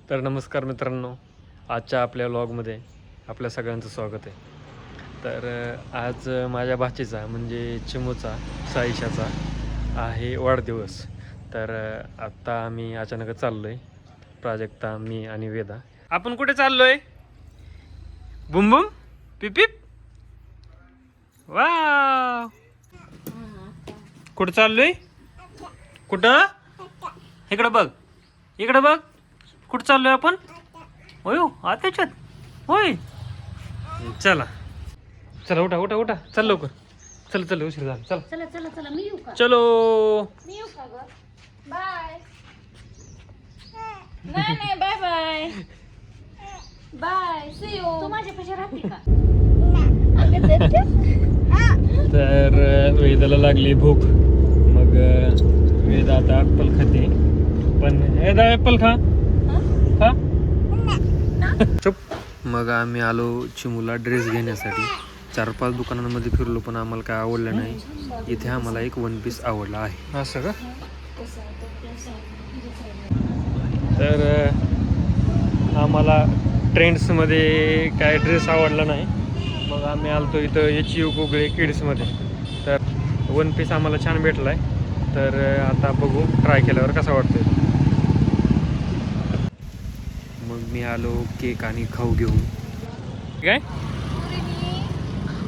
तर नमस्कार मित्रांनो, आजच्या आपल्या व्लॉगमध्ये आपल्या सगळ्यांचं स्वागत आहे. तर आज माझ्या भाचीचा म्हणजे चिमूचा साईशाचा आहे वाढदिवस. तर आत्ता आम्ही अचानक चाललो आहे, प्राजक्ता, मी आणि वेदा. आपण कुठे चाललो आहे? बुम बुम पिप. वा, कुठं चाललोय? कुठं? इकडं बघ, इकडं बघ. कुठं चाललोय आपण? होय त्याच्यात होय. चला चला, उठा उठा उठा, चल लवकर, चल चल, उशीर झाला. चला चला चला चला, मी येऊ का? चलो. मी येऊ का ग? बाय. नाही नाही, bye bye. Bye, see you. तू माझ्यापाशी राहते का? तर वेदाला लागली भूक. मग वेदा आता ॲपल खाते. पण वेदा ॲपल खा खा. चुप. मग आम्ही आलो चिमूला ड्रेस घेण्यासाठी. 4-5 दुकानांमध्ये फिरलो पण आम्हाला काय आवडलं नाही. इथे आम्हाला एक 1 पीस आवडला आहे. असं का? तर आम्हाला ट्रेंड्समध्ये काय ड्रेस आवडला नाही. मग आम्ही आलतो इथं HU कोगळे किड्समध्ये. तर 1 पीस आम्हाला छान भेटला आहे. तर आता बघू ट्राय केल्यावर कसा वाटतोय. मग मी आलो केक आणि खाऊ घेऊन. काय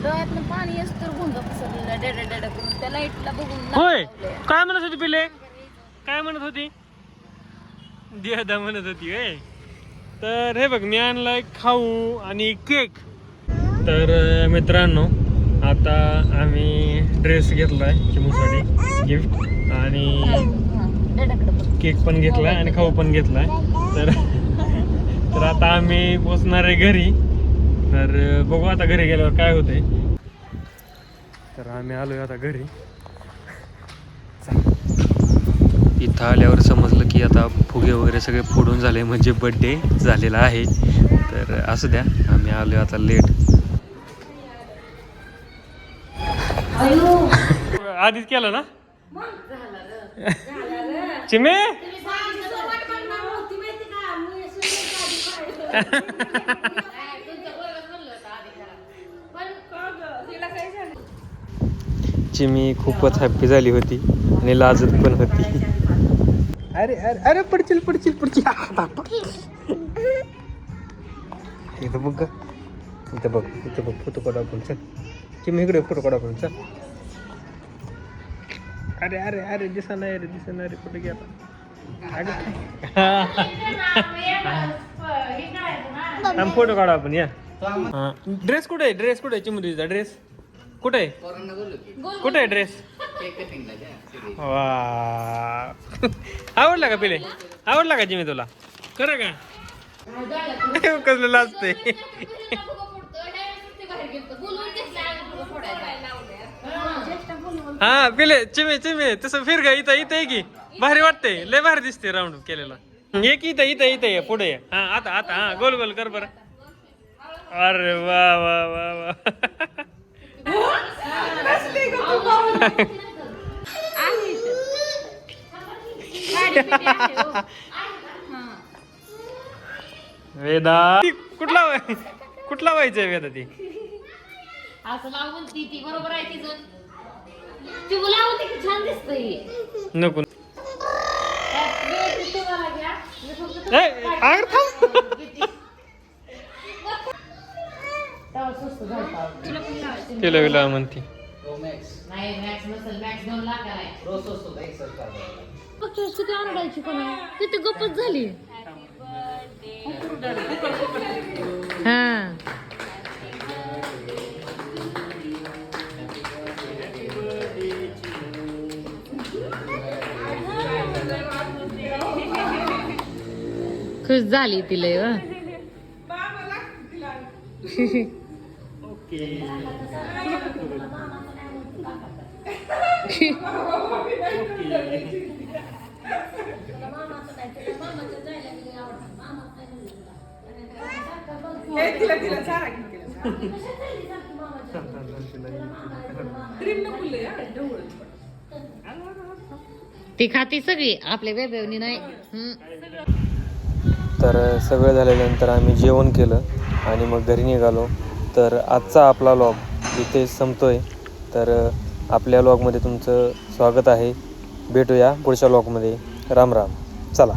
डोळ्यातनं पाणी असतं, गुंग पसरलेला डेडा डेडा करून त्या लाईटला बघून होय? काय म्हणत होती पिले? काय म्हणत होती? देदा म्हणत होती होय. तर हे बघ, मी आणलाय खाऊ आणि केक. तर मित्रांनो, आता आम्ही ड्रेस घेतलाय चिमूसाठी गिफ्ट, आणि केक पण घेतलाय आणि खाऊ पण घेतलाय. तर आता आम्ही पोचणार आहे घरी. तर बघू आता घरी गेल्यावर काय होतंय. तर आम्ही आलोय आता घरी. इथं आल्यावर समजलं की आता फुगे वगैरे सगळे फोडून झाले, म्हणजे बड्डे झालेला आहे. तर असू द्या, आम्ही आलोय आता लेट. आधीच केलं ना चिमे? चिमी खूपच हॅप्पी झाली होती आणि लाजत पण होती. अरे अरे अरे, पडचिल पडचिल पडचिल. इथं बघ, इथं बघ, इथं बघ, फोटो काढा आपण. चल चिमी, इकडे फोटो काढा आपण. चल. अरे अरे अरे, दिसा नाही रे, दिसा नाही रे, कुठे गेला? फोटो काढा आपण. या, ड्रेस कुठे आहे? ड्रेस कुठे आहे चिमुरीचा? ड्रेस कुठे आहे? कुठे आहे ड्रेस? वा, आवडला का पिले? आवडला का चिमी तुला? खरं का? कसलं लाजते. हा पिले, चिमे चिमे तसं फिर गा. इथं इथं आहे की, भारी वाटते, लय भारी दिसते राऊंड केलेला. एक इथं इथं इथं ये, पुढे ये. हा आता आता, हा गोल गोल कर बरं. अरे वा वा वा वा. वेदा कुठला कुठला व्हायचंय वेदा? ती असं लावून ती बरोबर आहे तिचं. ती लावून ती छान दिसतंय. नको. तिला विला म्हणती. किती आणायची पण किती गप्पच झाली. हा, खुश झाली तिला. ती खाती सगळी, आपल्या बेबेवनी नाही. तर सगळं झाल्यानंतर आम्ही जेवण केलं आणि मग घरी निघालो. तर आजचा आपला लॉग इथे संपतोय. तर आपल्या लॉगमध्ये तुमचं स्वागत आहे. भेटूया पुढच्या लॉगमध्ये. राम राम. चला.